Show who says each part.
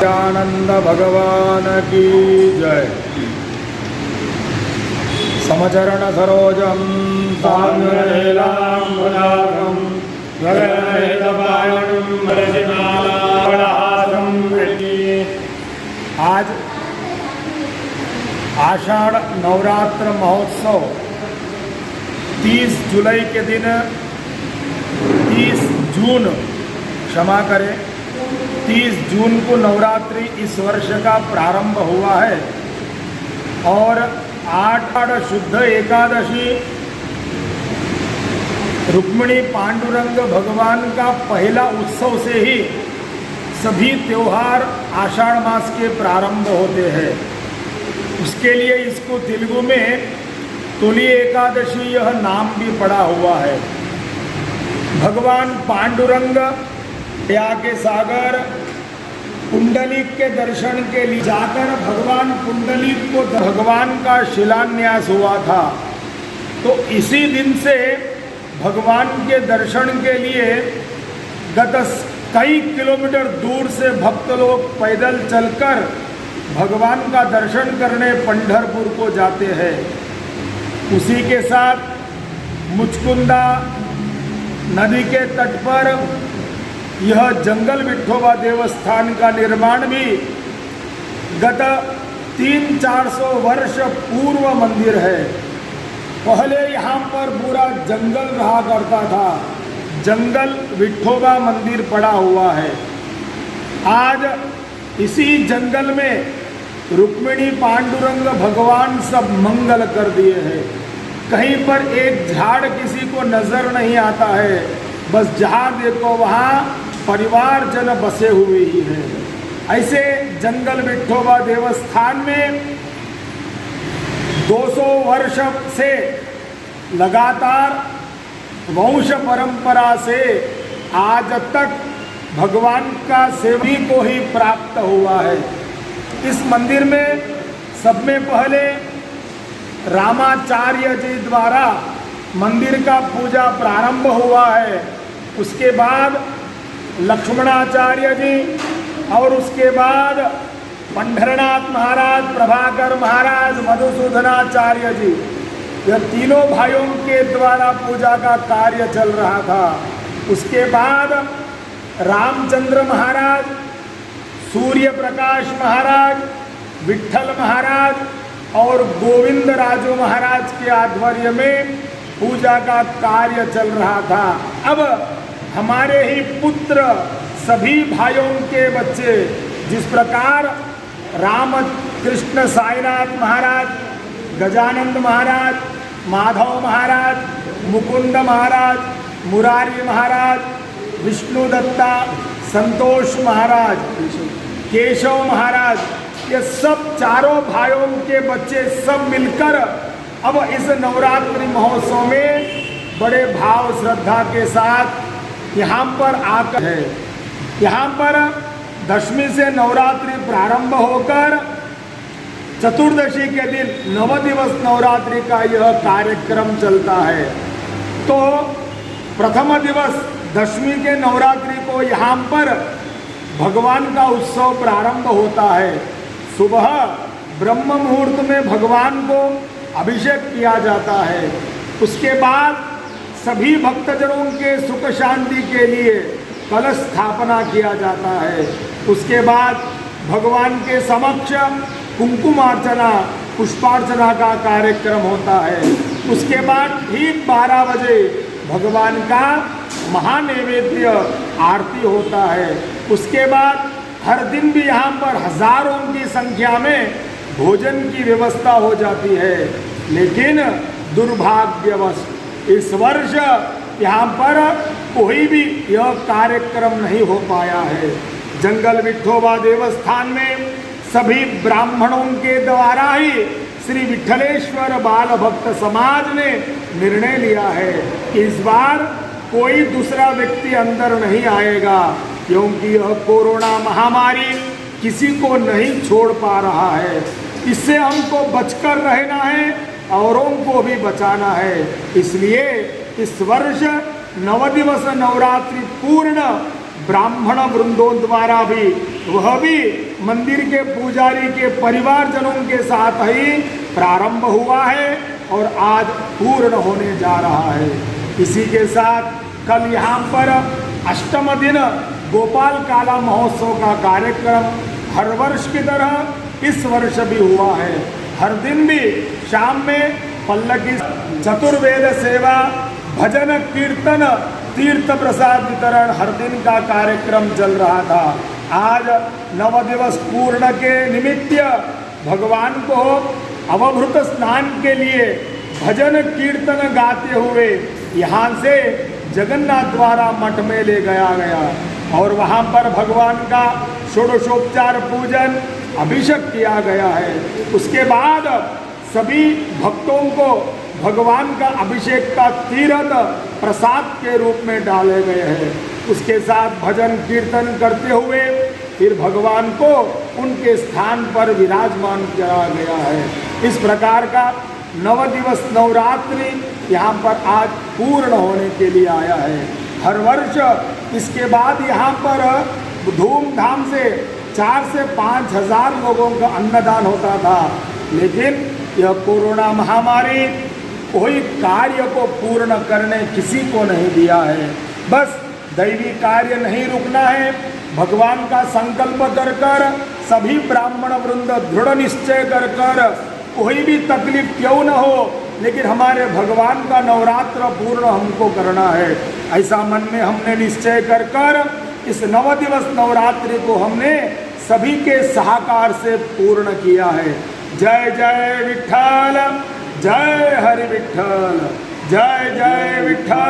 Speaker 1: आनंद भगवान की जय। समचरण सरोजम सान्द्रनीलाम्बुजाक्षं गगनमेघपायनं मरीचिर्नालावलहासं। आज आषाढ़ नवरात्र महोत्सव 30 जुलाई के दिन 30 जून क्षमा करें 30 जून को नवरात्रि इस वर्ष का प्रारंभ हुआ है और 8 शुद्ध एकादशी रुक्मिणी पांडुरंग भगवान का पहला उत्सव से ही सभी त्योहार आषाढ़ मास के प्रारंभ होते हैं। उसके लिए इसको तेलुगु में तोली एकादशी यह नाम भी पड़ा हुआ है। भगवान पांडुरंग दया के सागर पुंडलिक के दर्शन के लिए जाकर भगवान पुंडलिक को भगवान का शिलान्यास हुआ था, तो इसी दिन से भगवान के दर्शन के लिए गत कई किलोमीटर दूर से भक्त लोग पैदल चलकर भगवान का दर्शन करने पंढरपुर को जाते हैं। उसी के साथ मुचकुंदा नदी के तट पर यह जंगल विठोबा देवस्थान का निर्माण भी गत 300-400 वर्ष पूर्व मंदिर है। पहले यहाँ पर पूरा जंगल रहा करता था, जंगल विठोबा मंदिर पड़ा हुआ है। आज इसी जंगल में रुक्मिणी पांडुरंग भगवान सब मंगल कर दिए हैं। कहीं पर एक झाड़ किसी को नजर नहीं आता है, बस जहाँ देखो वहाँ परिवारजन बसे हुए ही हैं। ऐसे जंगल विठोबा देवस्थान में 200 वर्ष से लगातार वंश परंपरा से आज तक भगवान का सेवी को ही प्राप्त हुआ है। इस मंदिर में सब में पहले रामाचार्य जी द्वारा मंदिर का पूजा प्रारंभ हुआ है। उसके बाद लक्ष्मणाचार्य जी और उसके बाद पंढरनाथ महाराज, प्रभाकर महाराज, मधुसूदनाचार्य जी, यह तीनों भाइयों के द्वारा पूजा का कार्य चल रहा था। उसके बाद रामचंद्र महाराज, सूर्य प्रकाश महाराज, विठल महाराज और गोविंद राजू महाराज के आध्वर्य में पूजा का कार्य चल रहा था। अब हमारे ही पुत्र सभी भाइयों के बच्चे, जिस प्रकार रामकृष्ण साईनाथ महाराज, गजानंद महाराज, माधव महाराज, मुकुंद महाराज, मुरारी महाराज, विष्णु दत्ता, संतोष महाराज, केशव महाराज, ये सब चारों भाइयों के बच्चे सब मिलकर अब इस नवरात्रि महोत्सव में बड़े भाव श्रद्धा के साथ यहाँ पर आकर है। यहाँ पर दशमी से नवरात्रि प्रारंभ होकर चतुर्दशी के दिन 9 दिवस नवरात्रि का यह कार्यक्रम चलता है। तो प्रथम दिवस दशमी के नवरात्रि को यहाँ पर भगवान का उत्सव प्रारंभ होता है। सुबह ब्रह्म मुहूर्त में भगवान को अभिषेक किया जाता है। उसके बाद सभी भक्तजनों के सुख शांति के लिए कलश स्थापना किया जाता है। उसके बाद भगवान के समक्ष कुंकुमार्चना पुष्पार्चना का कार्यक्रम होता है। उसके बाद ठीक 12 बजे भगवान का महानैवेद्य आरती होता है। उसके बाद हर दिन भी यहाँ पर हजारों की संख्या में भोजन की व्यवस्था हो जाती है। लेकिन दुर्भाग्यवश इस वर्ष यहाँ पर कोई भी यह कार्यक्रम नहीं हो पाया है। जंगल विठोबा देवस्थान में सभी ब्राह्मणों के द्वारा ही श्री विठलेश्वर बाल भक्त समाज ने निर्णय लिया है कि इस बार कोई दूसरा व्यक्ति अंदर नहीं आएगा, क्योंकि यह कोरोना महामारी किसी को नहीं छोड़ पा रहा है। इससे हमको बचकर रहना है, औरों को भी बचाना है। इसलिए इस वर्ष 9 दिवस नवरात्रि पूर्ण ब्राह्मण वृंदों द्वारा भी, वह भी मंदिर के पुजारी के परिवारजनों के साथ ही प्रारंभ हुआ है और आज पूर्ण होने जा रहा है। इसी के साथ कल यहाँ पर अष्टम दिन गोपाल काला महोत्सव का कार्यक्रम हर वर्ष की तरह इस वर्ष भी हुआ है। हर दिन भी शाम में पल्लकी, चतुर्वेद सेवा, भजन कीर्तन, तीर्थ प्रसाद वितरण हर दिन का कार्यक्रम चल रहा था। आज 9 दिवस पूर्ण के निमित्त भगवान को अवभृत स्नान के लिए भजन कीर्तन गाते हुए यहाँ से जगन्नाथ द्वारा मठ में ले गया और वहाँ पर भगवान का षोडशोपचार पूजन अभिषेक किया गया है। उसके बाद सभी भक्तों को भगवान का अभिषेक का तीर्थ प्रसाद के रूप में डाले गए हैं। उसके साथ भजन कीर्तन करते हुए फिर भगवान को उनके स्थान पर विराजमान किया गया है। इस प्रकार का 9 दिवस नवरात्रि यहाँ पर आज पूर्ण होने के लिए आया है। हर वर्ष इसके बाद यहाँ पर धूमधाम से 4 से 5 हज़ार लोगों का अन्नदान होता था, लेकिन यह कोरोना महामारी कोई कार्य को पूर्ण करने किसी को नहीं दिया है। बस दैवी कार्य नहीं रुकना है, भगवान का संकल्प कर कर सभी ब्राह्मण वृंद दृढ़ निश्चय कर कर कोई भी तकलीफ क्यों न हो, लेकिन हमारे भगवान का नवरात्र पूर्ण हमको करना है। ऐसा मन में हमने निश्चय कर कर इस 9 दिवस नवरात्रि को हमने सभी के सहकार से पूर्ण किया है। जय जय विठ्ठल, जय हरि विठ्ठल, जय जय विठ्ठल।